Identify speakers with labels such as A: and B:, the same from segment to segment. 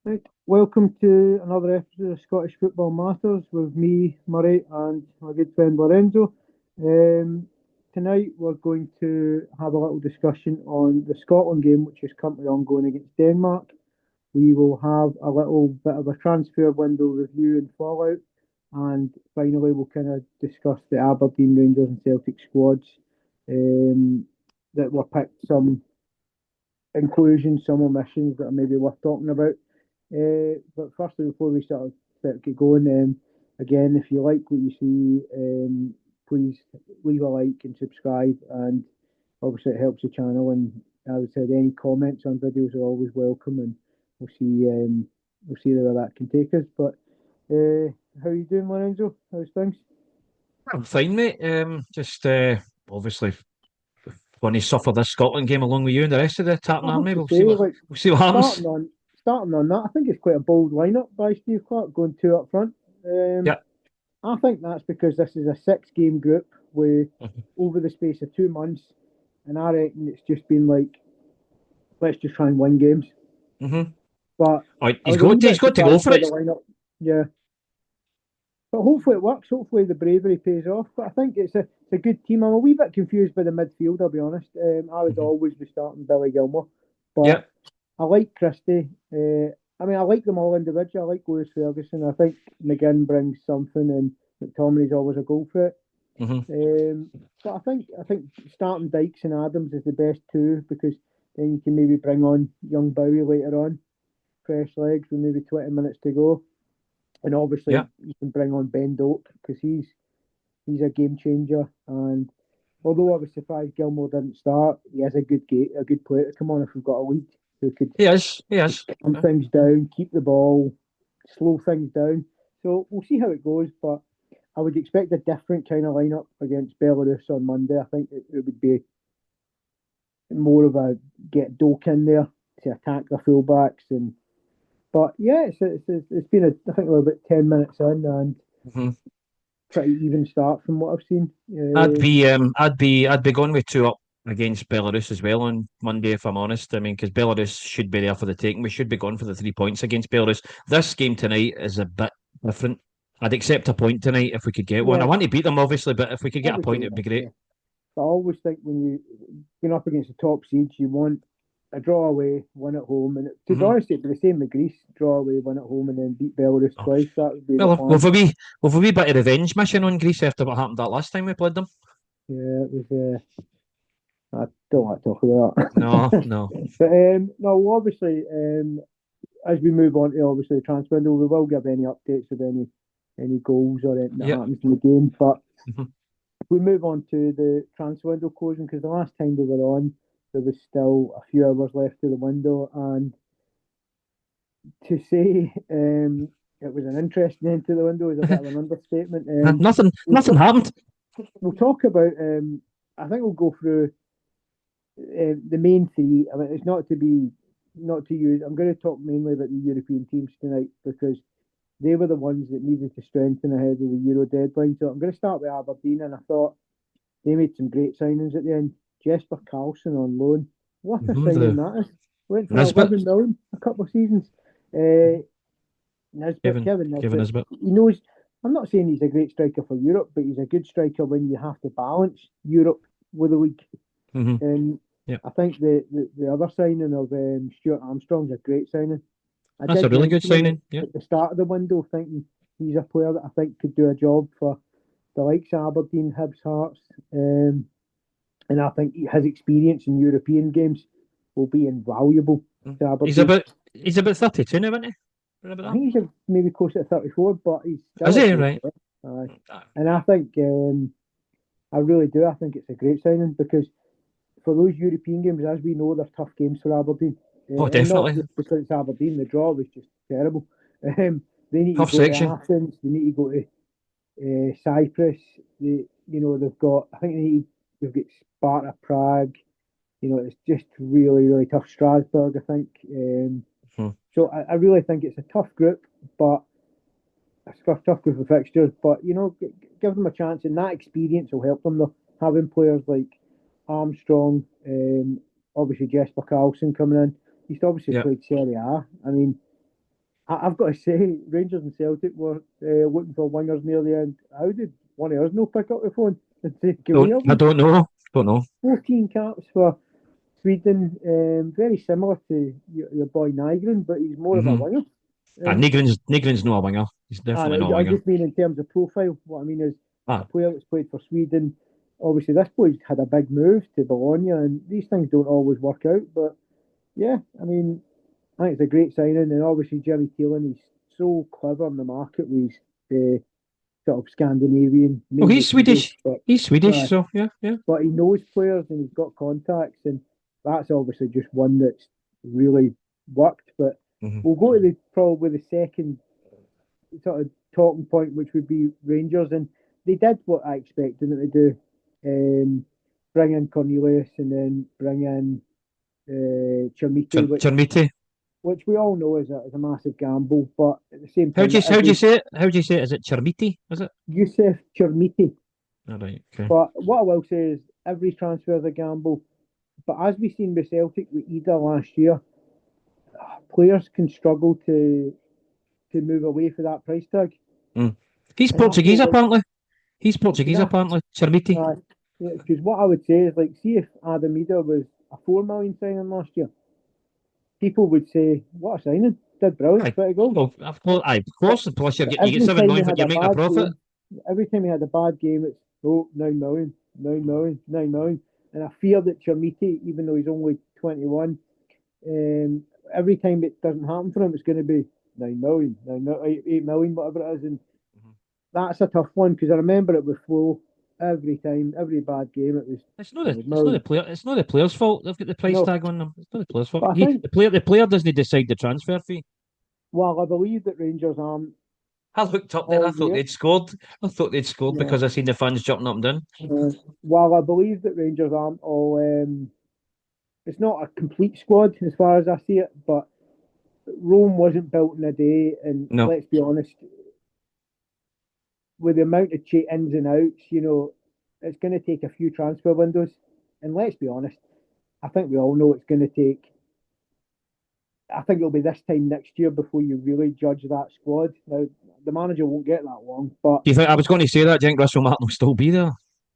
A: Right. Welcome to another episode of Scottish Football Matters with me, Murray, and my good friend Lorenzo. Um, Tonight we're going to have a little discussion on the Scotland game, which is currently ongoing against Denmark. We will have a little bit of a transfer window review and fallout, and finally we'll kind of discuss the Aberdeen, Rangers, and Celtic squads that were picked, some inclusions, some omissions that are maybe worth talking about. But firstly, before we start get going, again, if you like what you see, please leave a like and subscribe. And obviously, it helps the channel. And as I said, any comments on videos are always welcome, and we'll see. We'll see where that can take us. But how are you doing, Lorenzo? How's things?
B: I'm fine, mate. Just obviously going to suffer this Scotland game along with you and the rest of the Tartan
A: I have
B: Army.
A: to
B: We'll see
A: say,
B: what
A: like
B: we'll see what happens.
A: starting on that, I think it's quite a bold lineup by Steve Clark going two up front.
B: Yeah.
A: I think that's because this is a six-game group with over the space of 2 months, and I reckon it's just been like, let's just try and win games.
B: Mm-hmm.
A: But
B: Oh,
A: I was a wee
B: he's
A: bit
B: got to go
A: surprised
B: for
A: by the
B: it.
A: lineup. Yeah, but hopefully it works. Hopefully the bravery pays off. But I think it's a good team. I'm a wee bit confused by the midfield. I'll be honest. I would
B: Mm-hmm.
A: always be starting Billy Gilmore,
B: Yeah.
A: but I like Christie. I like them all individually. I like Lewis Ferguson. I think McGinn brings something, and McTominay's always a goal threat.
B: Mm-hmm.
A: But I think starting Dykes and Adams is the best two because then you can maybe bring on young Bowie later on, fresh legs with maybe 20 minutes to go, and obviously
B: Yeah.
A: you can bring on Ben Doak because he's a game changer. And although I was surprised Gilmore didn't start, he has a good player to come on if we've got a lead who could
B: He is. He is.
A: calm things down, keep the ball, slow things down. So we'll see how it goes, but I would expect a different kind of lineup against Belarus on Monday. I think it would be more of a get Doak in there to attack the fullbacks, and but yeah, it's been I think we're about 10 minutes in and
B: Mm-hmm.
A: pretty even start from what I've seen.
B: I'd be going with two up against Belarus as well on Monday, if I'm honest. I mean, because Belarus should be there for the taking. We should be going for the 3 points against Belarus. This game tonight is a bit different. I'd accept a point tonight if we could get one. I
A: Yeah,
B: want to beat them, obviously, but if we could get a point,
A: obviously,
B: it'd be great.
A: yeah. But I always think when you're up against the top seeds, you want a draw away, one at home, and to be
B: Mm-hmm.
A: honest, it'd be the same with Greece: draw away, one at home, and then beat Belarus
B: Oh,
A: twice. That would be the
B: well,
A: plan.
B: we've a wee bit of revenge mission on Greece after what happened that last time we played them.
A: Yeah, it was. I don't like to talk about
B: No,
A: that.
B: no.
A: But no, obviously, as we move on to obviously the transfer window, we will give any updates of any goals or anything that
B: Yep.
A: happens in the game. But
B: Mhm.
A: if we move on to the transfer window closing, because the last time we were on, there was still a few hours left of the window, and to say it was an interesting end to the window is a bit of an understatement. We'll
B: Nothing
A: talk,
B: happened.
A: we'll talk about. I think we'll go through the main three. I mean, it's not to use. I'm going to talk mainly about the European teams tonight because they were the ones that needed to strengthen ahead of the Euro deadline. So I'm going to start with Aberdeen, and I thought they made some great signings at the end. Jesper Carlson on loan. What a signing
B: The
A: that is. Went for
B: Nisbet,
A: 11 million a couple of seasons. Uh,
B: Kevin,
A: Kevin
B: Kevin
A: Nisbet,
B: Nisbet.
A: he knows. I'm not saying he's a great striker for Europe, but he's a good striker when you have to balance Europe with the league.
B: Hmm.
A: And
B: Yeah,
A: I think the other signing of Stuart Armstrong's a great signing. I
B: that's a
A: did
B: really good
A: mention him
B: signing. Yeah.
A: at the start of the window, thinking he's a player that I think could do a job for the likes of Aberdeen, Hibs, Hearts, and I think his experience in European games will be invaluable
B: Mm.
A: to
B: He's
A: Aberdeen.
B: about he's about 32 now, isn't he? Around
A: I
B: about
A: think he's maybe close to 34, but he's
B: that. Is
A: still a
B: he
A: great
B: right?
A: player. Aye.
B: Ah,
A: And I think I really do. I think it's a great signing because for those European games, as we know, they're tough games for Aberdeen.
B: oh,
A: And not
B: definitely
A: just because it's Aberdeen, the draw was just terrible. They need to
B: tough
A: go to
B: section.
A: Athens, they need to go to Cyprus. They've got, I think they've got Sparta Prague. It's just really, really tough. Strasbourg, I think.
B: Hmm.
A: So I really think it's a tough group, but a tough group of fixtures. But give them a chance, and that experience will help them. Though having players like Armstrong, obviously Jesper Carlson coming in, he's obviously
B: Yeah.
A: played Serie A. I mean, I've got to say, Rangers and Celtic were looking for wingers near the end. How did one of us no pick up the phone and say, can we
B: Don't
A: have
B: I
A: him?
B: don't know. Don't know.
A: 14 caps for Sweden, very similar to your boy Nygren, but he's more of a
B: Mm-hmm.
A: winger.
B: And
A: Um,
B: Nigrin's not a winger. He's definitely not a
A: I
B: winger.
A: just mean in terms of profile. What I mean is a
B: Ah,
A: player that's played for Sweden. Obviously, this boy's had a big move to Bologna, and these things don't always work out. But yeah, I mean, I think it's a great signing, and obviously Jimmy Keelan, he's so clever in the market with his sort of Scandinavian,
B: well,
A: mainly
B: he's
A: Swedish,
B: Swedish. He's Swedish,
A: uh,
B: so yeah, yeah.
A: but he knows players and he's got contacts, and that's obviously just one that's really worked. But
B: Mm-hmm.
A: we'll go to the probably the second sort of talking point, which would be Rangers, and they did what I expected them to do. Bring in Cornelius and then bring in Chermiti,
B: Chermiti.
A: which we all know is a massive gamble, but at the same
B: How
A: time,
B: do you
A: like
B: how do you
A: every
B: say it? How do you say it? Is it Chermiti? Is it?
A: Yusuf Chermiti.
B: All right. Okay.
A: But what I will say is every transfer is a gamble. But as we've seen with Celtic with Ida last year, players can struggle to move away for that price tag.
B: Mm. He's
A: And I
B: Portuguese
A: feel like
B: apparently. He's
A: you
B: Portuguese
A: know,
B: apparently. Chermiti.
A: because what I would say is like, see if Adam Ida was a 4 million signing last year, people would say, "What a signing! Did brilliant,
B: Aye.
A: 20 goals."
B: Well, of
A: But
B: course. Plus, you get
A: every
B: seven
A: time he
B: million for
A: had
B: you're
A: a
B: making a
A: bad
B: profit.
A: game, every time he had a bad game, it's 9 million, 9 million, 9 million. And I fear that Chermiti, even though he's only 21, um, every time it doesn't happen for him, it's going to be 9 million, 8 million, whatever it is. And
B: Mhm.
A: that's a tough one because I remember it with Flo. Every time, every bad game, it was
B: It's not the
A: millions.
B: player it's not the player's fault. They've got the price
A: No,
B: tag on them. It's not the player's fault.
A: but I think
B: The player doesn't decide the transfer fee.
A: while I believe that Rangers aren't
B: I looked up there. I
A: all
B: thought
A: there,
B: they'd scored. I thought they'd scored
A: no.
B: because I seen the fans jumping up and down.
A: While I believe that Rangers aren't all, it's not a complete squad as far as I see it, but Rome wasn't built in a day, and
B: No,
A: let's be honest, with the amount of ins and outs, it's going to take a few transfer windows. And let's be honest, I think we all know it's going to take. I think it'll be this time next year before you really judge that squad. Now, the manager won't get that long, but
B: do you think I was going to say that? Do you think Russell Martin will still be there?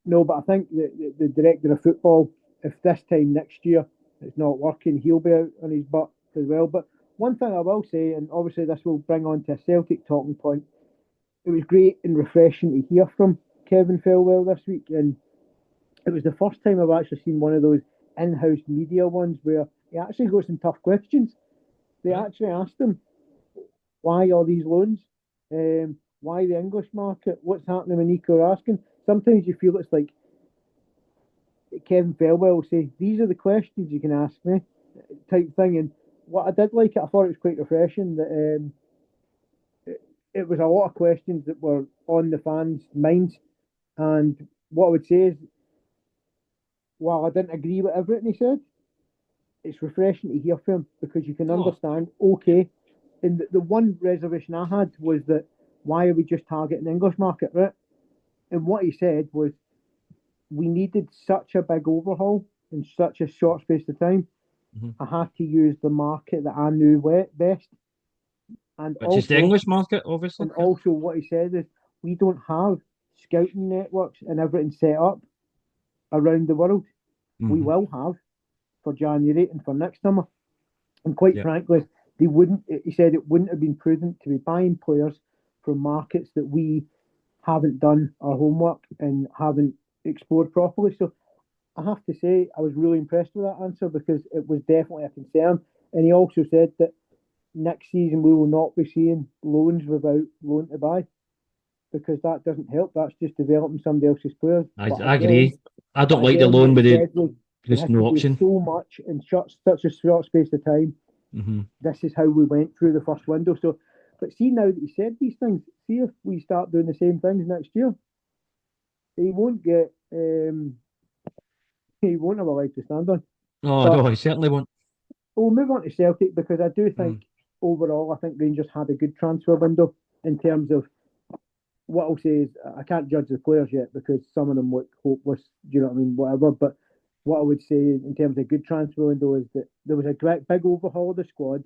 A: no, but I think the director of football, if this time next year it's not working, he'll be out on his butt as well. But one thing I will say, and obviously this will bring on to a Celtic talking point, it was great and refreshing to hear from Kevin Felwell this week. And it was the first time I've actually seen one of those in house media ones where he actually got some tough questions. They
B: Right.
A: actually asked him, why all these loans? Why the English market? What's happening when Nico are asking? Sometimes you feel it's like Kevin Felwell will say, these are the questions you can ask me, type thing. And what I did like it, I thought it was quite refreshing that it was a lot of questions that were on the fans' minds. And what I would say is, while I didn't agree with everything he said, it's refreshing to hear from him because you can
B: Oh,
A: understand, okay. And the one reservation I had was that why are we just targeting the English market, right? And what he said was we needed such a big overhaul in such a short space of time.
B: mhm.
A: I had to use the market that I knew best. And
B: Which is the
A: also,
B: English market, obviously.
A: and
B: Yeah.
A: also what he said is we don't have scouting networks and everything set up around the world. We
B: Hmm.
A: will have for January and for next summer. And quite
B: Yeah.
A: frankly, they wouldn't. He said it wouldn't have been prudent to be buying players from markets that we haven't done our homework and haven't explored properly. So I have to say, I was really impressed with that answer because it was definitely a concern. And he also said that next season we will not be seeing loans without loan to buy because that doesn't help. That's just developing somebody else's players. But
B: I
A: again,
B: agree. I don't like the
A: what
B: loan
A: he
B: with the
A: said was we
B: just
A: had to
B: no
A: do
B: option.
A: so much in such a short space of time.
B: Hmm.
A: This is how we went through the first window. So, but see now that he said these things, see if we start doing the same things next year, he won't get, he won't have a leg to stand on.
B: Oh
A: But
B: no, I certainly won't.
A: we'll move on to Celtic because I do think
B: Mm.
A: overall, I think Rangers had a good transfer window in terms of what I'll say is I can't judge the players yet because some of them look hopeless. Do you know what I mean? Whatever. But what I would say in terms of good transfer window is that there was a great big overhaul of the squad.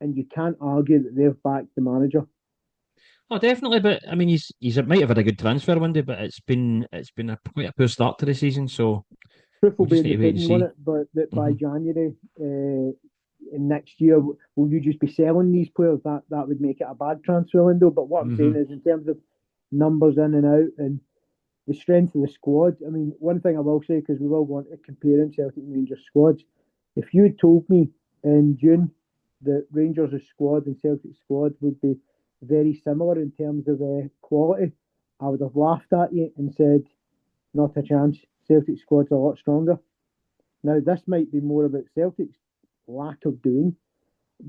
A: and you can't argue that they've backed the manager.
B: Oh, definitely. But I mean, he's might have had a good transfer window, but it's been quite a poor start to the season. So
A: Proof will
B: we'll
A: be
B: just
A: in
B: need
A: the
B: to wait and
A: pudding, won't
B: see.
A: it? But that by
B: Hmm.
A: January in next year, will you just be selling these players? That would make it a bad transfer window. But what I'm saying
B: Hmm.
A: is, in terms of numbers in and out and the strength of the squad, I mean, one thing I will say, because we will want to compare Celtic and Rangers squads, if you had told me in June that Rangers' squad and Celtic's squad would be very similar in terms of quality, I would have laughed at you and said, not a chance. Celtic squad's a lot stronger. Now, this might be more about Celtic's lack of doing,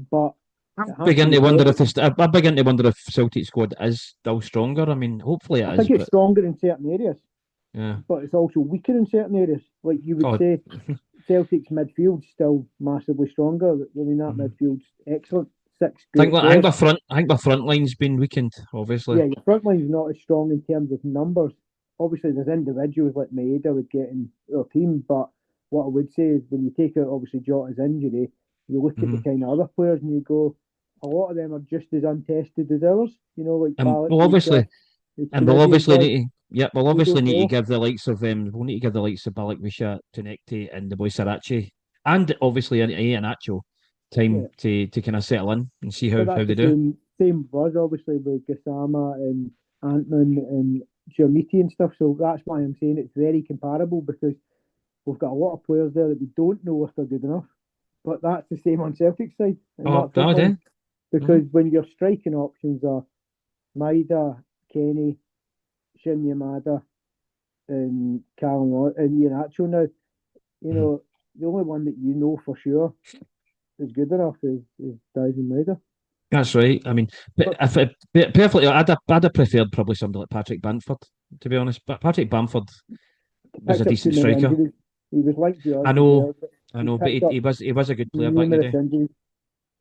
A: but it has to
B: Begin
A: be
B: to wonder
A: said.
B: if I begin to wonder if Celtic squad is still stronger. I mean, hopefully
A: I
B: it is,
A: think it's
B: but
A: stronger in certain areas,
B: yeah.
A: but it's also weaker in certain areas. Like you would
B: Oh,
A: say, Celtic's midfield's still massively stronger. I mean, that
B: mhm.
A: midfield's excellent. Six great players.
B: I think my front line's been weakened, obviously.
A: Yeah, your front line's not as strong in terms of numbers. Obviously, there's individuals like Maeda would get in our team, but what I would say is when you take out obviously Jota's injury, you look at the
B: Hmm.
A: kind of other players and you go, a lot of them are just as untested as ours. You know, like
B: And
A: Balak
B: we'll
A: Bisha,
B: obviously
A: the
B: and we'll
A: Tunisian
B: obviously
A: boy.
B: need to we'll
A: We
B: obviously
A: don't
B: need to
A: know.
B: give the likes of we'll need to give the likes of Balikwisha, Tunekti and the boy Sarachi and obviously Ian Acho time
A: Yeah,
B: to kind of settle in and see
A: but
B: how
A: that's
B: they
A: the
B: do.
A: same with us, obviously with Gassama and Antman and Giamiti and stuff. So that's why I'm saying it's very comparable because we've got a lot of players there that we don't know if they're good enough. But that's the same on Celtic side and
B: Oh,
A: that front
B: that
A: line.
B: eh? Hmm.
A: Because when your striking options are Maida, Kenny, Shin Yamada, and Callum and Ian Acho now, you
B: Hmm.
A: know, the only one that you know for sure is good enough is Dyson Maida.
B: That's right. I mean, but
A: But
B: if it, perfectly, I'd have preferred probably somebody like Patrick Bamford, to be honest. But Patrick Bamford was a
A: picked up too
B: decent
A: many
B: striker.
A: injuries. He was linked to us
B: I
A: as
B: know,
A: well, but
B: I
A: he
B: know, but
A: picked up
B: he was a good player back in the
A: numerous
B: day.
A: injuries.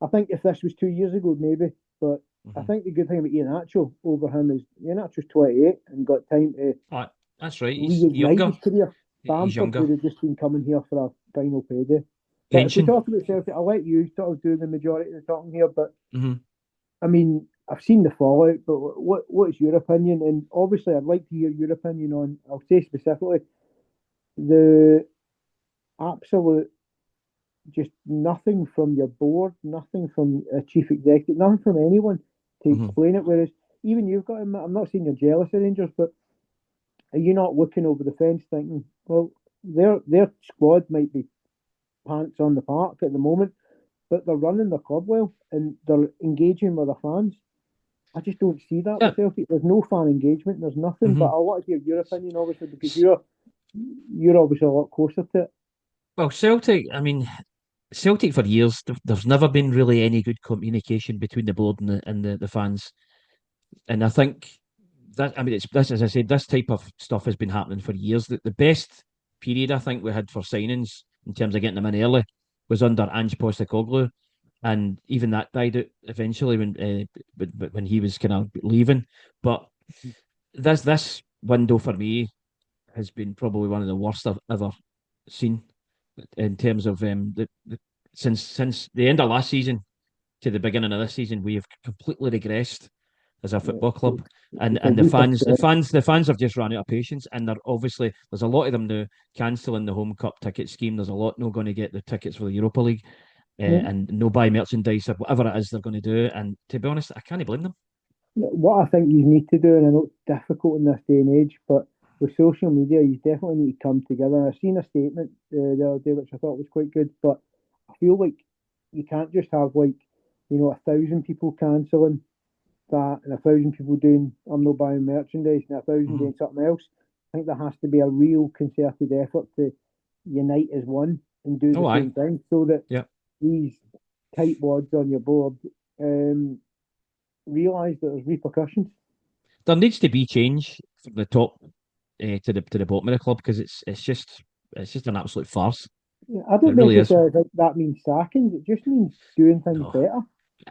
A: I think if this was 2 years ago, maybe. But I
B: Hmm.
A: think the good thing about Ian Acho over him is Ian Acho's 28 and got time to
B: Oh, that's right. He's
A: reignite
B: younger.
A: his career.
B: He's
A: Bamford
B: younger.
A: would have just been coming here for a final payday. But if we
B: Pension.
A: talk about Celtic, I'll let you sort of do the majority of the talking here. But
B: Hmm.
A: I mean, I've seen the fallout, but what's your opinion? And obviously, I'd like to hear your opinion on, I'll say specifically, the absolute just nothing from your board, nothing from a chief executive, nothing from anyone to
B: Hmm.
A: explain it. Whereas even you've got, I'm not saying you're jealous of Rangers, but are you not looking over the fence thinking, well, their squad might be pants on the park at the moment, but they're running their club well and they're engaging with their fans. I just don't see that
B: Yeah.
A: with Celtic. There's no fan engagement. There's nothing. But
B: Hmm.
A: I want to hear your opinion, obviously, because you're obviously a lot closer to it.
B: Well, Celtic. I mean, Celtic for years. There's never been really any good communication between the board and the fans, and I think that I mean it's this as I said, this type of stuff has been happening for years. The best period I think we had for signings in terms of getting them in early was under Ange Postecoglou, and even that died out eventually when he was kind of leaving. But this window for me has been probably one of the worst I've ever seen in terms of since the end of last season to the beginning of this season, we have completely regressed as a
A: Yeah,
B: football club,
A: it's a
B: and
A: heap of stress.
B: the fans have just run out of patience, and they're obviously there's a lot of them now cancelling the home cup ticket scheme. There's a lot not going to get the tickets for the Europa League,
A: Yeah.
B: and no buy merchandise or whatever it is they're going to do. And to be honest, I can't blame them.
A: What I think you need to do, and I know it's difficult in this day and age, but with social media, you definitely need to come together. I've seen a statement the other day which I thought was quite good, but I feel like you can't just have like, 1,000 people cancelling that and 1,000 people doing I'm not buying merchandise and 1,000
B: Mhm.
A: doing something else. I think there has to be a real concerted effort to unite as one and do the
B: Oh, aye,
A: same thing so that
B: yeah.
A: these tightwads on your board um, realise that there's repercussions.
B: There needs to be change from the top to the bottom of the club because it's just an absolute farce.
A: Yeah, I
B: It
A: don't
B: really is.
A: necessarily think that means sackings. It just means doing things
B: No,
A: better.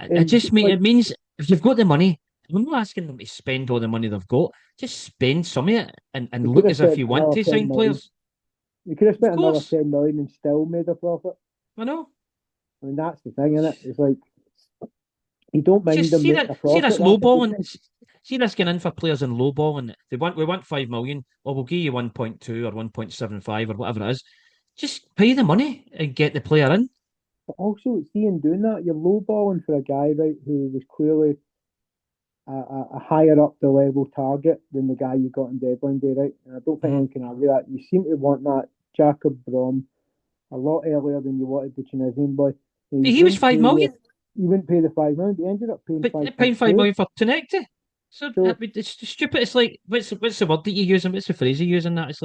B: it
A: And
B: just mean
A: like
B: it means if you've got the money, I'm not asking them to spend all the money they've got. Just spend some of it and
A: we could
B: look
A: have
B: as if
A: spent
B: you want
A: another
B: to
A: 10
B: sign
A: million.
B: players.
A: We could have
B: Of
A: spent another
B: course,
A: 10 million and still made a profit.
B: I know.
A: I mean, that's the thing, isn't it? It's like You don't mind
B: Just
A: them making a
B: see this
A: profit.
B: low
A: That's a good
B: balling.
A: thing.
B: See this getting in for players in low balling. We want 5 million. Well, we'll give you 1.2 or 1.75 or whatever it is. Just pay the money and get the player in.
A: But also, seeing doing that, you're lowballing for a guy, right, who was clearly a higher up the level target than the guy you got on deadline day, right? And I don't think
B: Mhm.
A: anyone can argue that. You seem to want that Jacob Brom a lot earlier than you wanted the Tunisian boy. Now,
B: But
A: you
B: he was
A: wouldn't pay
B: 5 million.
A: you wouldn't pay the 5 million, but you ended up paying
B: But they're
A: five
B: paying
A: point
B: five
A: two.
B: million for Tenecti. So I
A: So
B: mean, it's stupid. It's like what's the word that you use and what's the phrase you use in that? It's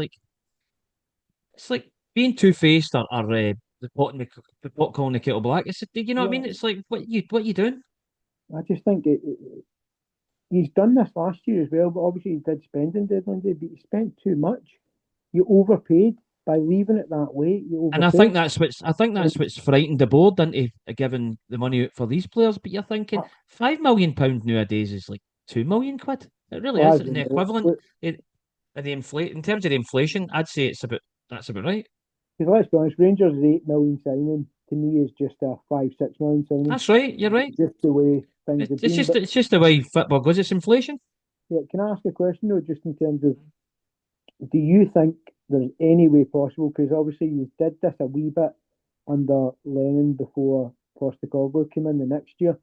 B: like being two faced or the pot calling the kettle black. It's you know what I
A: yeah,
B: mean? It's like what you doing?
A: I just think he's done this last year as well, but obviously he did spending deadline day, but he spent too much. You overpaid by leaving it that way. You
B: And
A: overpaid.
B: I think
A: And
B: that's what's frightened the board into giving the money out for these players. But you're thinking £5 million nowadays is like 2 million quid. It really is.
A: as
B: And
A: in
B: the equivalent in the inflate in terms of the inflation, I'd say that's about right.
A: because let's be honest, Rangers' 8 million signing to me is just a 5, 6 million signing.
B: That's right. You're right.
A: Just the way things have been. But
B: It's just the way football goes. It's inflation.
A: yeah, can I ask a question though, just in terms of, do you think there's any way possible? Because obviously you did this a wee bit under Lennon before Postecoglou came in the next year.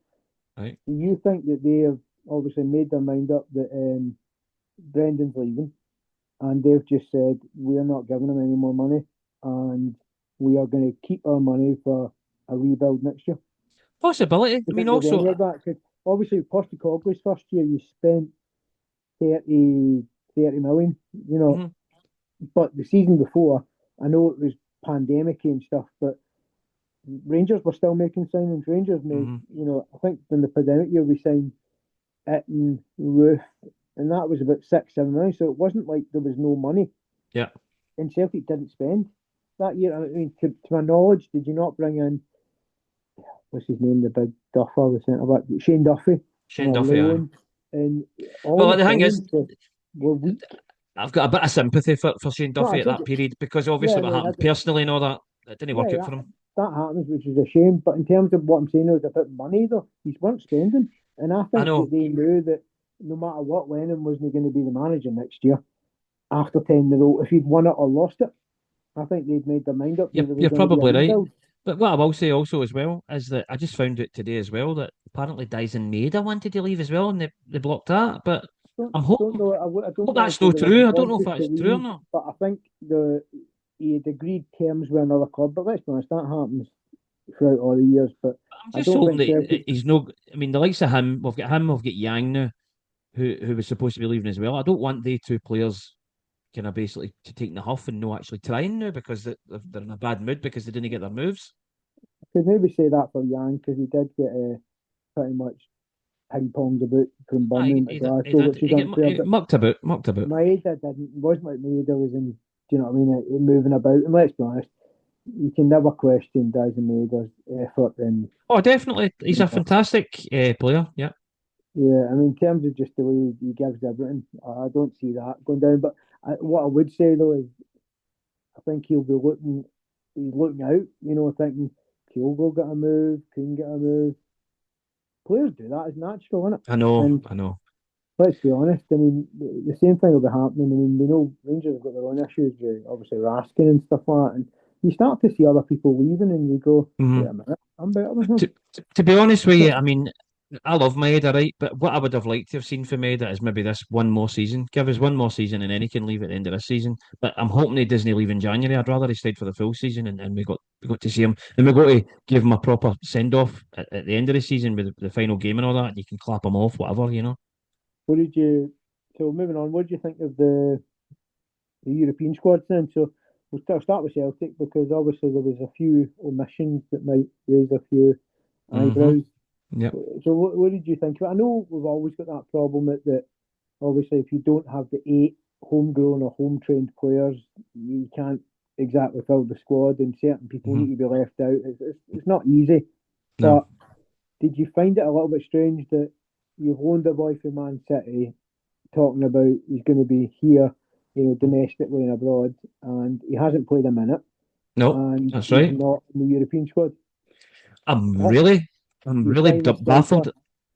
B: Right.
A: Do you think that they have obviously made their mind up that Brendan's leaving, and they've just said we're not giving him any more money, and we are going to keep our money for a rebuild next year?
B: Possibility.
A: Do
B: I
A: you
B: mean,
A: think there'll be
B: also,
A: any of that? Because obviously Postecoglou's first year you spent 30 million,
B: mhm,
A: but the season before, I know it was pandemic and stuff, but Rangers were still making signings. Rangers made,
B: mhm,
A: I think in the pandemic year we signed Itten, Roof, and that was about 6, 7 million. So it wasn't like there was no money.
B: yeah.
A: And Celtic didn't spend that year. I mean, to my knowledge, did you not bring in, what's his name, the big duffer, the centre back, Shane Duffy, on
B: Shane
A: a
B: Duffy. Aye.
A: loan? And all
B: Well,
A: the
B: the thing is,
A: signings were weak.
B: I've got a bit of sympathy for Shane
A: No, I
B: Duffy at
A: don't.
B: that period because
A: Yeah,
B: obviously what
A: no,
B: happened personally and all that, it didn't work
A: yeah,
B: out for him.
A: that happens, which is a shame. But in terms of what I'm saying is about money, though, he weren't spending, and I
B: I
A: think that
B: know.
A: they knew that no matter what, Lennon wasn't going to be the manager next year after 10 in a row. If he'd won it or lost it, I think they'd made their mind up that there was
B: You're
A: going to be a
B: probably right.
A: rebuild.
B: But what I will say also as well is that I just found out today as well that apparently Dyson Maeda wanted to leave as well, and they blocked that. But
A: Don't
B: I'm hope
A: don't know. I don't
B: hope
A: want
B: that's
A: to say
B: no
A: the word
B: true. I don't know if
A: wanted to
B: that's true or
A: leave,
B: not.
A: but I think he had agreed terms with another club. But let's be honest, that happens throughout all the years. But
B: I'm
A: I
B: just
A: don't
B: hoping
A: think
B: that
A: Celtic.
B: he's no. I mean, the likes of him, we've got Yang now, who was supposed to be leaving as well. I don't want they two players kind of basically to take the huff and no actually trying now because they're in a bad mood because they didn't get their moves.
A: Could maybe say that for Yang because he did get pretty much ping ponged about from Birmingham to
B: He
A: Glasgow,
B: did.
A: which is unfair. But
B: Mucked about, mucked about.
A: Maeda didn't. It wasn't like Maeda was in. Do you know what I mean? Moving about. And let's be honest, you can never question Dyson Maeda's effort. And
B: Oh, definitely, he's
A: you
B: a
A: know,
B: fantastic player. Yeah.
A: yeah, I mean, in terms of just the way he gives everything, I don't see that going down. But what I would say though is, I think he'll be looking. He's looking out. Thinking Kyogo got a move, Kuhn got a move. Players do that. It's natural, isn't it?
B: I know,
A: And
B: I know.
A: let's be honest. I mean, the same thing will be happening. I mean, we know Rangers have got their own issues with obviously Raskin and stuff like that. And you start to see other people leaving, and you go, "Wait
B: Mhm.
A: a minute, I'm better than him."
B: To be honest with you, I mean, I love Maeda, right? But what I would have liked to have seen from Maeda is maybe this one more season. Give us one more season, and then he can leave at the end of this season. But I'm hoping he doesn't leave in January. I'd rather he stayed for the full season, and we got to see him, and we got to give him a proper send off at the end of the season with the final game and all that. And you can clap him off, whatever.
A: What did you? So moving on, what did you think of the European squads then? So we'll start with Celtic because obviously there was a few omissions that might raise a few
B: Mm-hmm.
A: eyebrows.
B: Yep.
A: So what did you think of it? I know we've always got that problem that obviously if you don't have the 8 homegrown or home trained players, you can't exactly fill the squad, and certain people
B: Mm-hmm.
A: need to be left out. It's not easy,
B: No.
A: but did you find it a little bit strange that you've loaned a boy from Man City talking about he's going to be here, domestically and abroad, and he hasn't played a minute,
B: No.
A: and
B: That's
A: he's
B: right.
A: not in the European squad?
B: I'm
A: That
B: really, I'm
A: you
B: really
A: sign a striker,
B: baffled.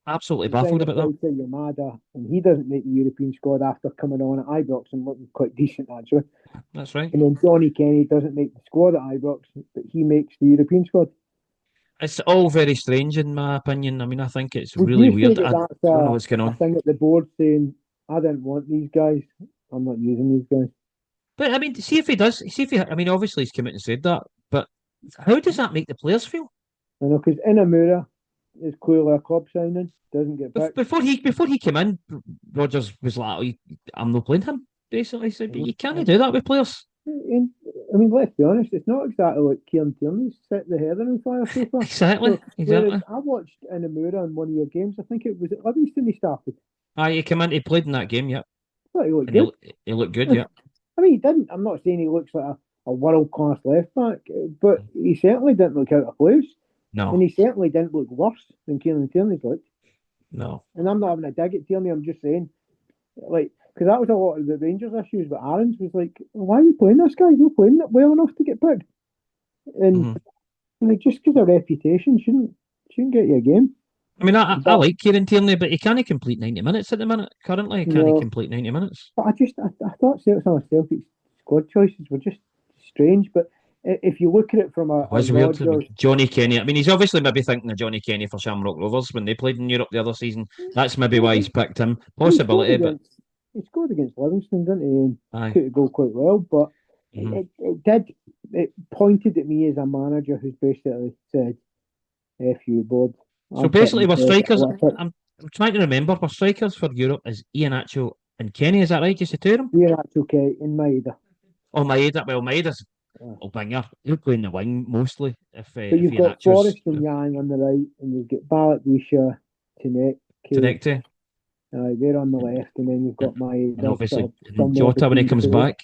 B: absolutely
A: You sign
B: baffled
A: up
B: about that.
A: right to Yamada, and he doesn't make the European squad after coming on at Ibrox and looking quite decent actually.
B: That's right.
A: And then Johnny Kenny doesn't make the squad at Ibrox, but he makes the European squad.
B: It's all very strange, in my opinion. I mean, I think it's
A: Would
B: really
A: you say
B: weird.
A: that
B: I
A: that's
B: don't know what's going
A: a
B: on.
A: thing at the board saying, I didn't want these guys, I'm not using these guys?
B: But I mean, see if he does. See if he. I mean, obviously he's come out and said that. But how does that make the players feel?
A: I know, because Inamura is clearly a club signing, doesn't get picked.
B: Before he came in, Rogers was like, "I'm not playing him." Basically, so but you can't
A: And,
B: do that with players.
A: and, I mean, let's be honest, it's not exactly like Kieran Tierney's set the heather on fire so far.
B: Exactly,
A: So, whereas
B: exactly.
A: I watched Inamura in one of your games, I think it was at Livingston he started.
B: Aye, he came in. He played in that game. Yeah,
A: I thought he looked
B: and
A: good.
B: he looked good. Yeah.
A: I mean, he didn't. I'm not saying he looks like a world class left back, but he certainly didn't look out of place. And
B: No,
A: he certainly didn't look worse than Kieran Tierney's looked.
B: no.
A: And I'm not having a dig at Tierney, I'm just saying, like, because that was a lot of the Rangers' issues, but Aaron's was like, why are you playing this guy? He's not playing that well enough to get picked. And
B: Hmm.
A: like, just because of reputation shouldn't get you a game.
B: I mean, I
A: But
B: like Kieran Tierney, but he can't complete 90 minutes at the minute. Currently, he
A: you
B: can't
A: know,
B: complete 90 minutes.
A: but I thought some of Celtic's squad choices were just strange. But if you look at it from
B: It
A: a
B: was weird. I mean,
A: Rodgers,
B: Johnny Kenny. I mean, he's obviously maybe thinking of Johnny Kenny for Shamrock Rovers when they played in Europe the other season. That's maybe why he's picked him.
A: he scored
B: Possibility, but
A: against he scored against Livingston, didn't he? And
B: aye.
A: took the goal quite well. But
B: Hmm.
A: it pointed at me as a manager who's basically said, "F you, board.
B: So
A: I'm picking
B: basically,
A: the
B: we're
A: players that I
B: strikers.
A: want to pick."
B: I'm trying to remember. We're strikers for Europe is Iheanacho and Kenny. Is that right? Just the two of them?
A: Yeah, that's okay in Maeda.
B: Oh, Maeda. Well, Maeda's
A: Uh,
B: a winger. He'll play in the wing mostly
A: but
B: if
A: you've got
B: Iheanacho's
A: Forrest and Yang on the right, and you've got Balak, Wisha, Taneke,
B: connected.
A: they're on the left, and then you've got
B: And
A: Maeda sort
B: obviously
A: of somewhere
B: Jota when he
A: between the
B: comes
A: two.
B: back.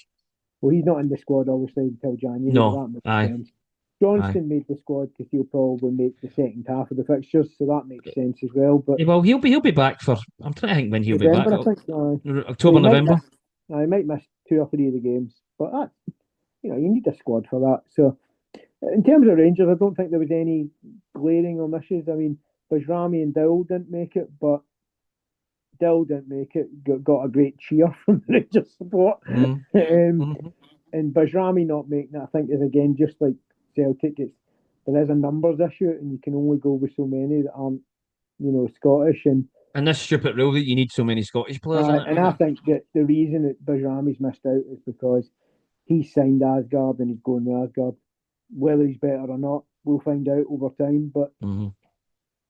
A: Well, he's not in the squad obviously until January, but
B: No,
A: that makes
B: aye,
A: sense.
B: aye.
A: Johnston made the squad because he'll probably make the second half of the fixtures, so that makes sense as well. But
B: Well, he'll be back for. I'm trying to think when he'll be back.
A: November, I think, so
B: October, November.
A: He might miss two or three of the games, but that you need a squad for that. So in terms of Rangers, I don't think there was any glaring omissions. I mean, Bajrami and Dowell didn't make it, but Dowell didn't make it. Got a great cheer from the Rangers support.
B: Mm,
A: um,
B: mm.
A: and Bajrami not making it, I think, is again just like Celtic. There is a numbers issue, and you can only go with so many that aren't, Scottish.
B: And this stupid rule that you need so many Scottish players in it.
A: And I think that the reason that Bajrami's missed out is because he's signed Asgard and he's going to Asgard. Whether he's better or not, we'll find out over time. But
B: Mm-hmm.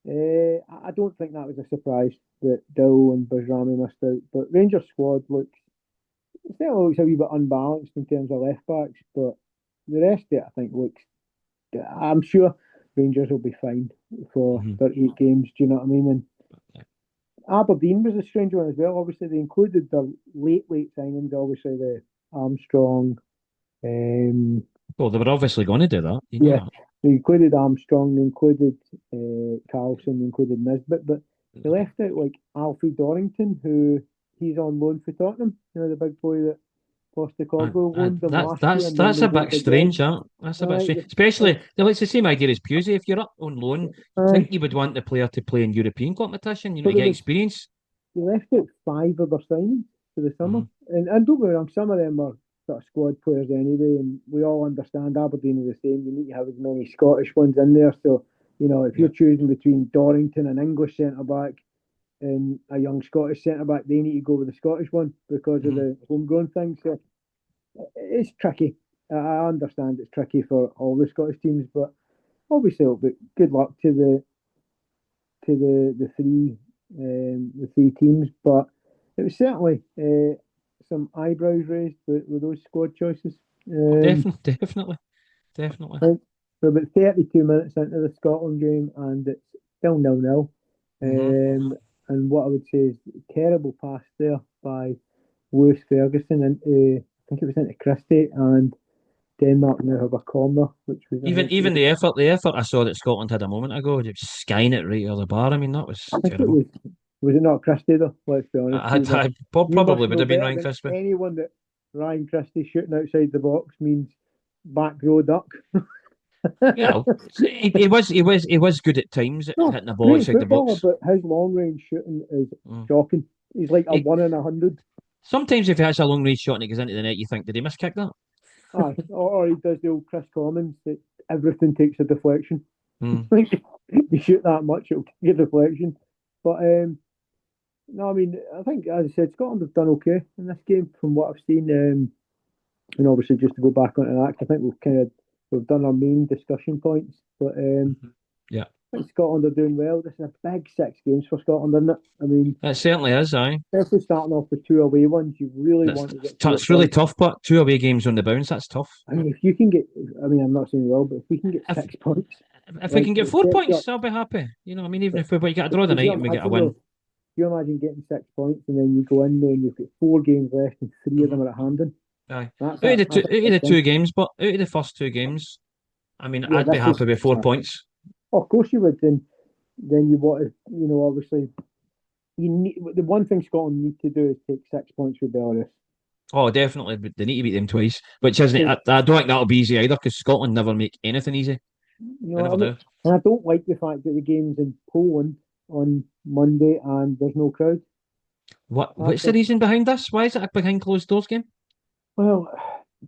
A: I don't think that was a surprise that Dill and Bajrami missed out. But Rangers squad certainly looks a wee bit unbalanced in terms of left backs, but the rest of it I think looks. I'm sure Rangers will be fine for
B: Mm-hmm.
A: 38 games. Do you know what I mean? And Aberdeen was a strange one as well. Obviously, they included the late signings. Obviously, the Armstrong.
B: Well, they were obviously going to do that. You knew
A: Yeah,
B: that.
A: they included Armstrong, they included Carlson, they included Nisbet, but they left out like Alfie Dorrington, who he's on loan for Tottenham. The big boy that Postecoglou loaned them
B: That's
A: last year,
B: that's
A: and then
B: that's
A: they
B: a bit
A: loaned again.
B: strange, huh? That's a bit
A: Aye,
B: strange. Especially, it's the same idea as Pusey. If you're up on loan, you
A: aye.
B: think you would want the player to play in European competition,
A: But
B: to
A: there
B: get
A: was
B: experience.
A: they left out five of their signings for the summer,
B: Mm-hmm.
A: and don't get me wrong, some of them are sort of squad players anyway, and we all understand Aberdeen is the same. You need to have as many Scottish ones in there. So if
B: Yeah.
A: you're choosing between Dorrington, an English centre back, and a young Scottish centre back, they need to go with the Scottish one because of
B: Mm-hmm.
A: the homegrown thing. So it's tricky. I understand it's tricky for all the Scottish teams, but obviously, but good luck to the three teams. But it was certainly some eyebrows raised with those squad choices.
B: Oh,
A: Um,
B: definitely.
A: we're about 32 minutes into the Scotland game, and it's still 0-0.
B: Mm-hmm.
A: And what I would say is terrible pass there by Lewis Ferguson into, I think it was into Christie, and Denmark now have a corner, which was a
B: Even the effort I saw that Scotland had a moment ago, just skying it right out of the bar. I mean, that was
A: I think it
B: terrible.
A: was it not Christie though? Let's be honest.
B: I
A: You
B: probably
A: must
B: would
A: know
B: have been
A: better
B: Ryan
A: than
B: Crispy.
A: anyone that Ryan Christie shooting outside the box means back row duck.
B: Yeah, he was good at times at
A: No,
B: hitting the ball
A: great
B: outside the
A: footballer,
B: box.
A: but his long range shooting is
B: Mm.
A: shocking. He's like a
B: He,
A: 1 in 100.
B: sometimes if he hits a long range shot and it goes into the net, you think, did he miss kick that?
A: Aye, or he does the old Chris Commons that everything takes a deflection.
B: Mm.
A: Like you shoot that much, it'll take a deflection. But no, I mean, I think as I said, Scotland have done okay in this game from what I've seen. And obviously, just to go back onto that, I think we've done our main discussion points. But
B: Mhm. Yeah,
A: I think Scotland are doing well. This is a big 6 games for Scotland, isn't it? I mean,
B: it certainly is. Aye,
A: especially starting off with two away ones, you really
B: that's
A: want to get
B: it's really
A: 4 points.
B: tough. But two away games on the bounce, that's tough.
A: I mean, if you can get, I mean, I'm not saying well, but if we can get
B: If
A: 6 points,
B: if we
A: like
B: can get
A: it
B: four
A: sets you
B: points,
A: up.
B: I'll be happy. You know, I mean, even
A: But,
B: if we get a
A: but
B: draw the
A: could you
B: night and we get a
A: imagine
B: win.
A: though? You imagine getting 6 points and then you go in there and you've got 4 games left and three of
B: Hmm.
A: them are at Hampden.
B: Aye,
A: That's
B: out of
A: a
B: the two,
A: that's a
B: out of
A: big
B: the
A: thing.
B: two games, but out of the first two games, I mean,
A: Yeah,
B: I'd be
A: this is.
B: happy with 4 points.
A: Oh, of course you would. Then you want to, obviously you need the one thing Scotland need to do is take 6 points with Belarus.
B: Oh, definitely, but they need to beat them twice, which isn't.
A: So,
B: I don't think that'll be easy either because Scotland never make anything easy. They
A: I
B: never
A: mean,
B: do.
A: and I don't like the fact that the game's in Poland on Monday and there's no crowd.
B: What's the
A: After,
B: reason behind this? Why is it a behind closed doors game?
A: well,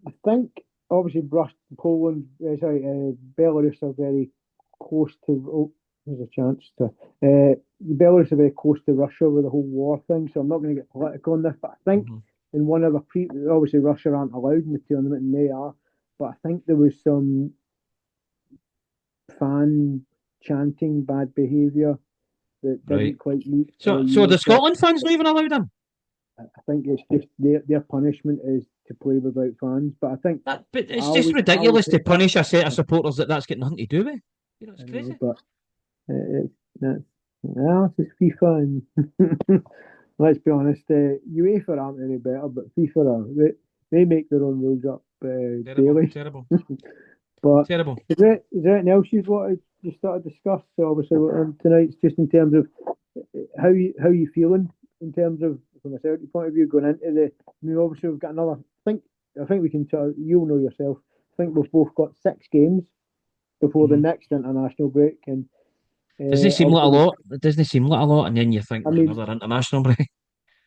A: I think obviously Poland, Belarus are very close to. Oh, there's a chance to. Belarus are very close to Russia with the whole war thing, so I'm not going to get political on this, but I think
B: Hmm.
A: in one of the obviously Russia aren't allowed in the tournament, and they are, but I think there was some fan chanting bad behaviour that
B: Right.
A: didn't quite meet
B: So the
A: UEFA.
B: Scotland fans not even allowed in.
A: I think it's just their punishment is to play without fans, but I think
B: But
A: I
B: it's just
A: always
B: ridiculous to
A: hate that.
B: punish a set of supporters that's got nothing to do with. You know, it's
A: I know,
B: crazy.
A: but it's that's well, it's FIFA, and let's be honest, UEFA aren't any better, but FIFA are. They make their own rules up
B: Terrible,
A: daily.
B: terrible,
A: But
B: terrible.
A: is there anything else you'd want to just start to discuss? So obviously tonight's just in terms of how you feeling in terms of from a Celtic point of view going into the. I mean, obviously we've got another. I think we can tell you'll know yourself. I think we've both got 6 games before the
B: Mhm.
A: next international break, and
B: Doesn't seem like a
A: obviously,
B: lot. It doesn't seem like a lot, and then you think
A: I mean,
B: another international break.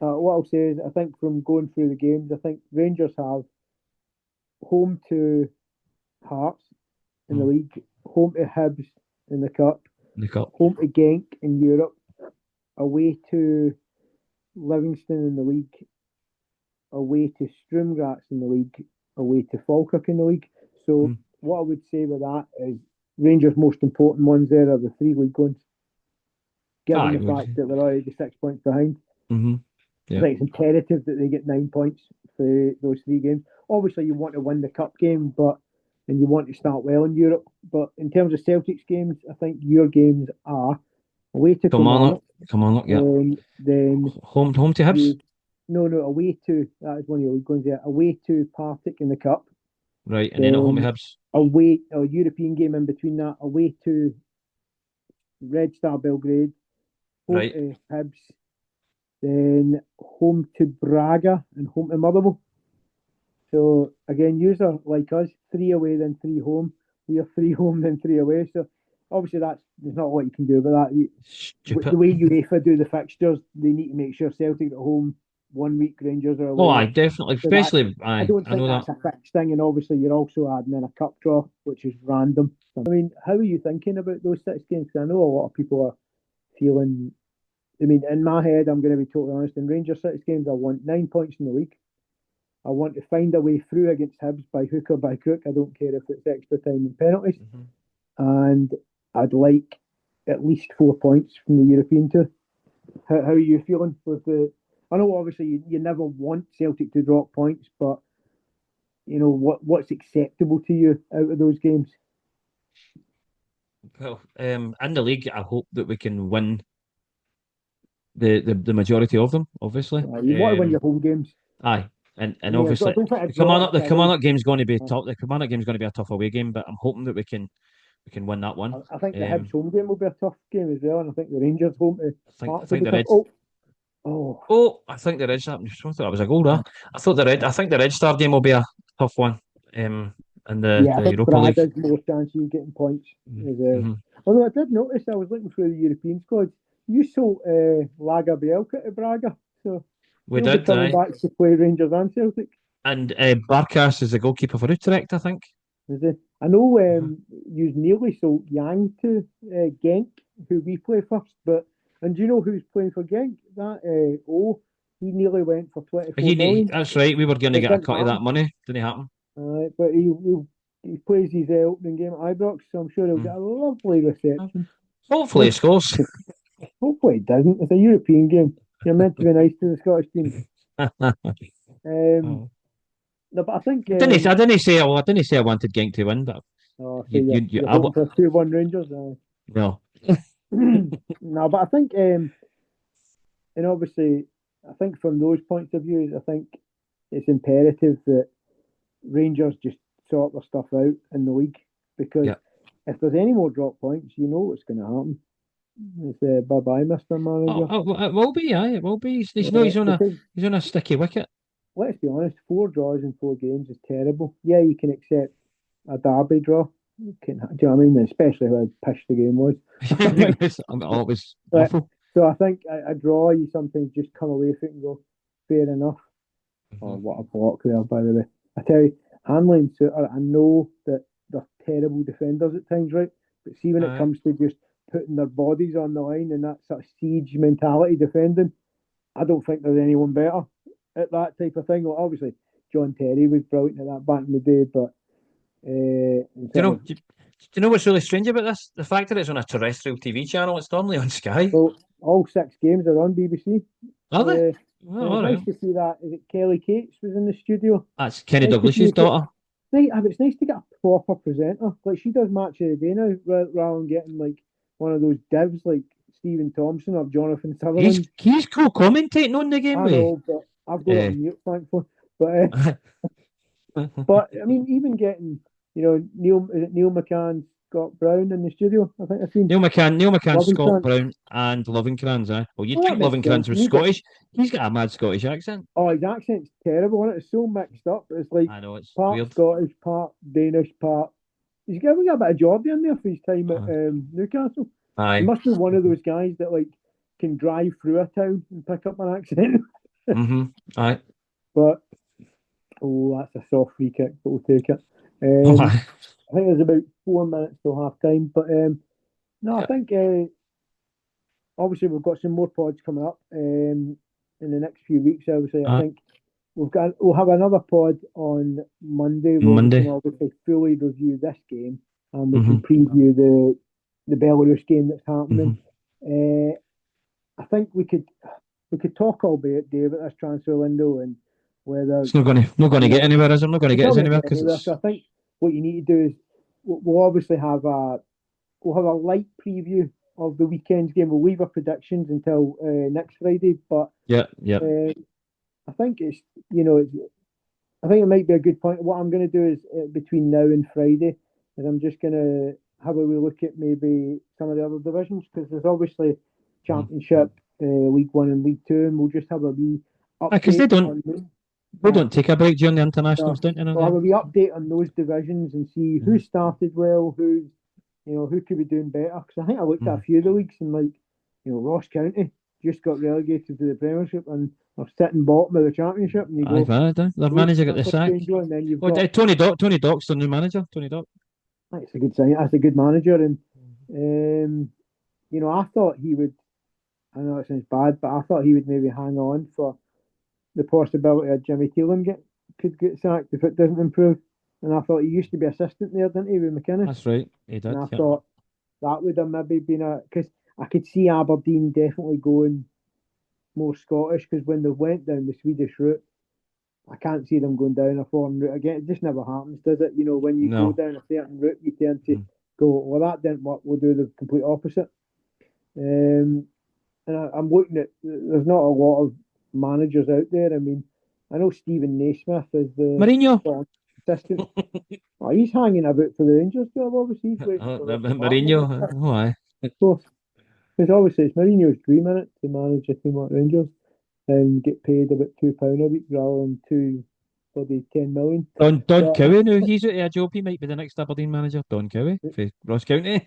A: what I'll say is, I think from going through the games, I think Rangers have home to Hearts in the
B: Mm.
A: league, home to Hibs in the cup,
B: In the cup.
A: home to Genk in Europe, away to Livingston in the league, away to Sturm Graz in the league, away to Falkirk in the league. So
B: Mm.
A: what I would say with that is Rangers' most important ones there are the 3 league ones, given
B: Aye,
A: the fact that they're already 6 points behind.
B: mm-hmm.
A: I
B: Yeah.
A: think it's imperative that they get 9 points for those 3 games. Obviously, you want to win the cup game, and you want to start well in Europe. But in terms of Celtic's games, I think your games are away to
B: Come on, look.
A: Kilmarnock,
B: Come on, look. Yeah.
A: then
B: Home to Hibs.
A: you no away to that is one of your league ones there. Away to Partick in the cup,
B: Right, and then at home to
A: then
B: Hibs.
A: away a European game in between that. Away to Red Star Belgrade, home
B: Right.
A: to Hibs, then home to Braga and home to Motherwell. So again, user like us, 3 away then 3 home. We are 3 home then 3 away. So obviously there's not a lot you can do about that.
B: Stupid.
A: The way UEFA do the fixtures, they need to make sure Celtic at home 1 week, Rangers are
B: Oh,
A: away.
B: aye, definitely.
A: So that's
B: Especially,
A: I
B: aye,
A: don't
B: I
A: think
B: know that.
A: that's a fixed thing, and obviously you're also adding in a cup draw, which is random. I mean, how are you thinking about those 6 games? Because I know a lot of people are feeling. I mean, in my head, I'm going to be totally honest. In Rangers 6 games, I want 9 points in the league. I want to find a way through against Hibs by hook or by crook. I don't care if it's extra time and penalties.
B: Mhm.
A: And I'd like at least 4 points from the European tour. How are you feeling with the? I know obviously you never want Celtic to drop points, but what's acceptable to you out of those games?
B: Well, in the league, I hope that we can win the majority of them, obviously.
A: You want to win your home games.
B: Aye, and
A: I
B: and
A: mean, I
B: obviously
A: don't think a
B: the
A: draw.
B: Kilmarnock the
A: I know.
B: Kilmarnock game's going to be tough. The Kilmarnock game's going to be a tough away game, but I'm hoping that we can win that one.
A: I think the Hibs
B: Um,
A: home game will be a tough game as well, and I think the Rangers home to
B: I
A: Hearts will
B: think
A: be
B: the
A: tough.
B: Reds.
A: Oh,
B: Oh, I think the Reds. I thought that was a goal there. I thought the Red. I think the Red Star game will be a tough one. Um, and
A: Yeah, I
B: the
A: think
B: Europa League.
A: Brada's more chance of getting points.
B: Mm-hmm.
A: Although I did notice, I was looking through the European squads, you sold Lagerbielke to Braga, so
B: We
A: he'll be
B: did,
A: coming
B: aye.
A: back to play Rangers and Celtic.
B: And Barkas is the goalkeeper for Utrecht, I think.
A: Is he? I know
B: Mhm.
A: you nearly sold Yang to Genk, who we play first, and do you know who's playing for Genk? That he nearly went for 24 million.
B: That's right. We were going to
A: It
B: get a
A: didn't
B: cut of that
A: happen.
B: money. Didn't happen.
A: But he plays his opening game at Ibrox, so I'm sure he'll get
B: Mm.
A: a lovely reception.
B: Hopefully, he
A: Hope,
B: scores.
A: hopefully it doesn't. It's a European game. You're meant to be nice to the Scottish team. Um,
B: Oh.
A: no, but I think
B: I didn't say. Well, I didn't say I wanted Genk to win, but
A: oh, so you're
B: I,
A: hoping for 2-1 Rangers.
B: no.
A: No, but I think and obviously I think from those points of views, I think it's imperative that Rangers just sort their stuff out in the league because
B: Yeah.
A: if there's any more drop points, you know what's going to happen. It's bye bye, Mister Manager.
B: It will be. Aye, it will be.
A: Because
B: He's on a sticky wicket.
A: let's be honest, 4 draws in 4 games is terrible. Yeah, you can accept a derby draw. You can, do you know what I mean? Especially how pish the game was.
B: It was
A: But
B: awful.
A: so I think a draw, you sometimes just come away from it and go, fair enough. Oh,
B: Mhm.
A: what a block there, by the way. I tell you, Hanley and Suter, I know that they're terrible defenders at times, right? But see, when it
B: Aye.
A: comes to just putting their bodies on the line and that sort of siege mentality defending, I don't think there's anyone better at that type of thing. Well, obviously, John Terry was brilliant at that back in the day, but in
B: Do you
A: sort
B: know?
A: of
B: Do you know what's really strange about this? The fact that it's on a terrestrial TV channel. It's normally on Sky.
A: well, all 6 games are on BBC.
B: Are they? Oh,
A: And it's
B: all
A: nice
B: right.
A: to see that. Is it Kelly Cates was in the studio?
B: That's Kenny
A: Nice to see
B: Douglas's
A: it.
B: daughter.
A: Right, but it's nice to get a proper presenter. Like she does match of the day now, rather than getting like one of those divs like Stephen Thompson or Jonathan Sutherland.
B: He's co-commentating on the game
A: I
B: with.
A: know, but I've got it
B: Uh,
A: on mute, thankfully. But I mean, even getting Neil is it Neil McCann, Scott Brown in the studio. I think I've seen
B: Neil McCann,
A: Loving
B: Scott
A: Trance.
B: Brown, and Lovencrans. Well, you'd
A: Well, that
B: think
A: makes sense.
B: Lovencrans
A: You
B: was
A: need that.
B: Scottish. He's got a mad Scottish accent.
A: Oh, his accent's terrible, and it's so mixed up. It's like
B: I know it's
A: part
B: weird.
A: Scottish, part Danish, part. He's giving a bit of Geordie in there for his time at
B: Uh,
A: Newcastle. He
B: aye.
A: must be one of those guys that like can drive through a town and pick up an accent.
B: Mm-hmm. Aye.
A: But oh, that's a soft free kick, but we'll take it.
B: Oh,
A: Um,
B: aye.
A: I think there's about 4 minutes till half time. But no, I
B: Yeah.
A: think obviously we've got some more pods coming up in the next few weeks. Obviously, I
B: Aye.
A: think we'll have another pod on Monday where we can
B: Monday.
A: obviously fully review this game and we can
B: Mm-hmm.
A: preview the Belarus game that's happening.
B: Mm-hmm.
A: I think we could talk all day about this transfer window and whether
B: It's not going to get anywhere, is it? Not going to
A: it's
B: get
A: not
B: us
A: going to
B: anywhere
A: get
B: because
A: anywhere.
B: it's.
A: So I think what you need to do is we'll obviously have a light preview of the weekend's game. We'll leave our predictions until next Friday, but
B: Yeah, yeah.
A: uh, I think I think it might be a good point. What I'm going to do is between now and Friday is I'm just going to have a wee look at maybe some of the other divisions because there's obviously
B: Mm-hmm.
A: Championship, League One and League Two, and we'll just have a wee
B: Because
A: update on those.
B: they don't take a break during the internationals,
A: So
B: don't they? No,
A: we'll have
B: they?
A: a wee update on those divisions and see who
B: Mm-hmm.
A: started well, who could be doing better. Because I think I looked at
B: Mm-hmm.
A: a few of the leagues and like, Ross County just got relegated to the Premiership and are sitting bottom of the Championship, and you
B: I've
A: go,
B: had their
A: oh,
B: manager got the
A: that's a
B: sack.
A: strange one. And then you've
B: Oh,
A: got
B: Tony Dock's their new manager. Tony Dock.
A: that's a good sign. That's a good manager, and um, I thought he would. I know it sounds bad, but I thought he would maybe hang on for the possibility of Jimmy Keelan could get sacked if it doesn't improve. And I thought he used to be assistant there, didn't he, with McInnes?
B: That's right. He
A: And
B: did.
A: I
B: Yeah.
A: thought that would have maybe been because I could see Aberdeen definitely going more Scottish because when they went down the Swedish route, I can't see them going down a foreign route again. It just never happens, does it? When you go
B: No.
A: down a certain route, you tend to
B: Mm.
A: go, well, that didn't work. We'll do the complete opposite. Um, and I'm looking at, there's not a lot of managers out there. I mean, I know Stephen Naismith is the
B: Mourinho.
A: assistant. Oh, he's hanging about for the Rangers job, obviously. He's waiting for the
B: Mourinho.
A: department.
B: Oh, aye.
A: So, because obviously it's Mourinho's dream in it to manage a team like Rangers and get paid about £2 a week rather than two. bloody 10 million.
B: Don
A: But
B: Cowie, now he's out of a job. He might be the next Aberdeen manager. Don Cowie for Ross County.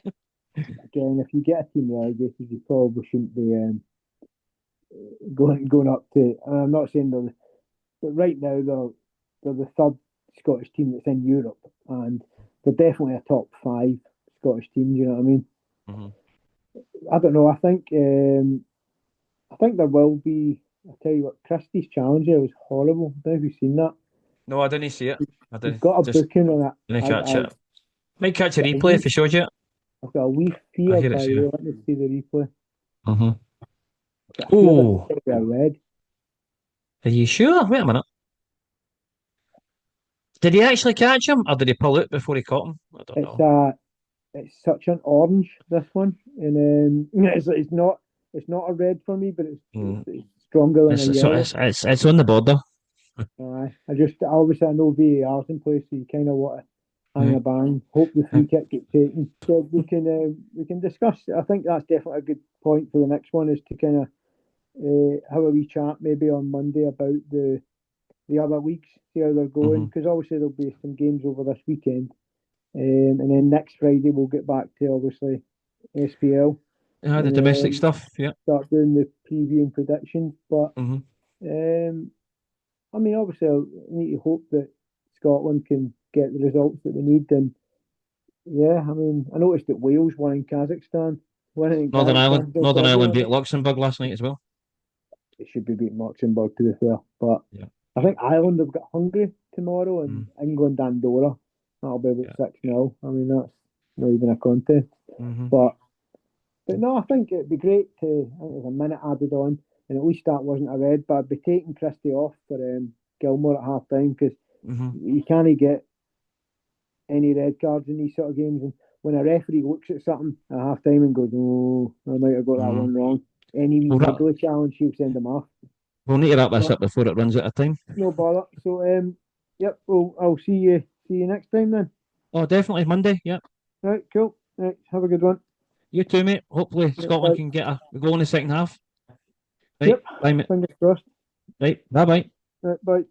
A: again, if you get a team relegated, you probably shouldn't be going up to. And I'm not saying they're, but right now they're the third Scottish team that's in Europe, and they're definitely a top five Scottish team. Do you know what I mean? I don't know. I think there will be. I tell you what, Christie's Challenger was horrible. I don't know if you've seen that.
B: No, I didn't see it. I
A: You've
B: didn't.
A: got a
B: Just
A: booking on it.
B: didn't catch it. Might catch a
A: Got a
B: replay
A: wee,
B: if he showed you it.
A: I've got a wee
B: I
A: fear,
B: hear
A: by
B: it's
A: the way.
B: here.
A: Let me see the replay. I've got a fear that
B: Oh,
A: it's a red.
B: are you sure? Wait a minute. Did he actually catch him, or did he pull out before he caught him? I don't
A: It's
B: know.
A: it's such an orange, this one, and it's not a red for me, but
B: Mm.
A: it's stronger than a
B: It's, so
A: yellow.
B: it's on the border.
A: Obviously I know VAR's in place, so you kind of want to hang
B: Right.
A: a bang, hope the free kick gets taken. So we can discuss. I think that's definitely a good point for the next one, is to kind of have a wee chat maybe on Monday about the other weeks, see how they're going, because obviously there'll be some games over this weekend, and then next Friday we'll get back to obviously SPL,
B: The
A: and
B: domestic stuff. Yeah.
A: start doing the preview and predictions. But
B: hmm
A: I mean, obviously, I need to hope that Scotland can get the results that they need. And yeah, I mean, I noticed that Wales won in Kazakhstan, winning in Kazakhstan against
B: Northern Ireland
A: everyone.
B: beat Luxembourg last night as well.
A: It should be beating Luxembourg, to be fair. But
B: Yeah.
A: I think Ireland have got Hungary tomorrow, and England Andorra. That'll be about 6-0. I mean, that's not even a contest. But no, I think it'd be great to. I think there's a minute added on, and at least that wasn't a red. But I'd be taking Christie off for Gilmore at half time, because you can't get any red cards in these sort of games. And when a referee looks at something at half time and goes, "Oh, I might have got that one wrong," any wee
B: We'll,
A: niggly challenge, he'll send them off.
B: we'll need to wrap this
A: But
B: up before it runs out of time.
A: no bother. So, yep. Well, I'll see you next time then.
B: Oh, definitely Monday. Yeah.
A: Right, cool. Right, have a good one.
B: You too, mate. Hopefully Scotland
A: Bye.
B: can get a goal in the second half. Right.
A: Yep.
B: Bye, mate.
A: Fingers crossed.
B: Right. Bye bye.
A: Right, bye.